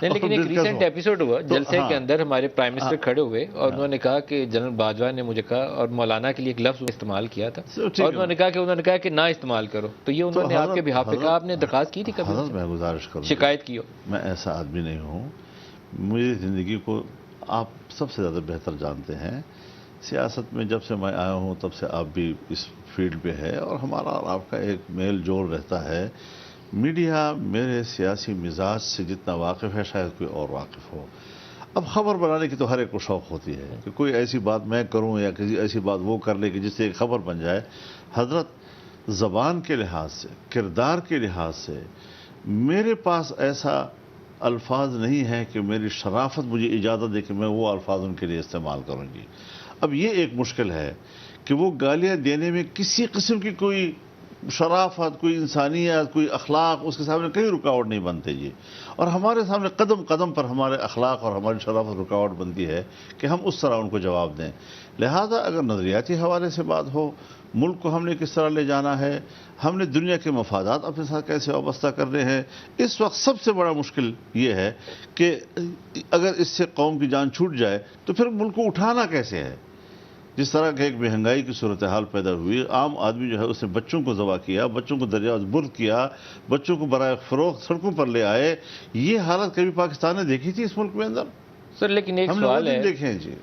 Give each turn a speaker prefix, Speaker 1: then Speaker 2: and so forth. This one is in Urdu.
Speaker 1: نہیں، لیکن ایک ریسنٹ ایپیسوڈ ہوا جلسے کے اندر ہمارے پرائم منسٹر کھڑے ہوئے اور انہوں نے کہا کہ جنرل باجوہ نے مجھے کہا اور مولانا کے لیے ایک لفظ استعمال کیا تھا اور انہوں نے کہا کہ نہ استعمال کرو، تو یہ انہوں نے آپ کے بہاف پہ کہا، آپ نے درخواست کی تھی کبھی؟
Speaker 2: حضرت میں گزارش کروں،
Speaker 1: شکایت کی ہو؟
Speaker 2: میں ایسا آدمی نہیں ہوں، میری زندگی کو آپ سب سے زیادہ بہتر جانتے ہیں، سیاست میں جب سے میں آیا ہوں تب سے آپ بھی اس فیلڈ پہ ہے اور ہمارا اور آپ کا ایک میل جول رہتا ہے۔ میڈیا میرے سیاسی مزاج سے جتنا واقف ہے شاید کوئی اور واقف ہو۔ اب خبر بنانے کی تو ہر ایک کو شوق ہوتی ہے کہ کوئی ایسی بات میں کروں یا کسی ایسی بات وہ کر لے کہ جس سے ایک خبر بن جائے۔ حضرت زبان کے لحاظ سے، کردار کے لحاظ سے میرے پاس ایسا الفاظ نہیں ہے کہ میری شرافت مجھے اجازت دے کہ میں وہ الفاظ ان کے لیے استعمال کروں گی۔ اب یہ ایک مشکل ہے کہ وہ گالیاں دینے میں کسی قسم کی کوئی شرافت، کوئی انسانیت، کوئی اخلاق اس کے سامنے کہیں رکاوٹ نہیں بنتے جی، اور ہمارے سامنے قدم قدم پر ہمارے اخلاق اور ہماری شرافت رکاوٹ بنتی ہے کہ ہم اس طرح ان کو جواب دیں۔ لہذا اگر نظریاتی حوالے سے بات ہو، ملک کو ہم نے کس طرح لے جانا ہے، ہم نے دنیا کے مفادات اپنے ساتھ کیسے وابستہ کرنے ہیں، اس وقت سب سے بڑا مشکل یہ ہے کہ اگر اس سے قوم کی جان چھوٹ جائے تو پھر ملک کو اٹھانا کیسے ہے۔ جس طرح کہ ایک مہنگائی کی صورتحال پیدا ہوئی، عام آدمی جو ہے اس نے بچوں کو ذبح کیا، بچوں کو دریاء برد کیا، بچوں کو برائے فروخت سڑکوں پر لے آئے، یہ حالت کبھی پاکستان نے دیکھی تھی اس ملک میں اندر؟
Speaker 1: سر لیکن ایک
Speaker 2: ہم نے وہ
Speaker 1: سوال
Speaker 2: دن
Speaker 1: ہے،
Speaker 2: دیکھے ہیں جی۔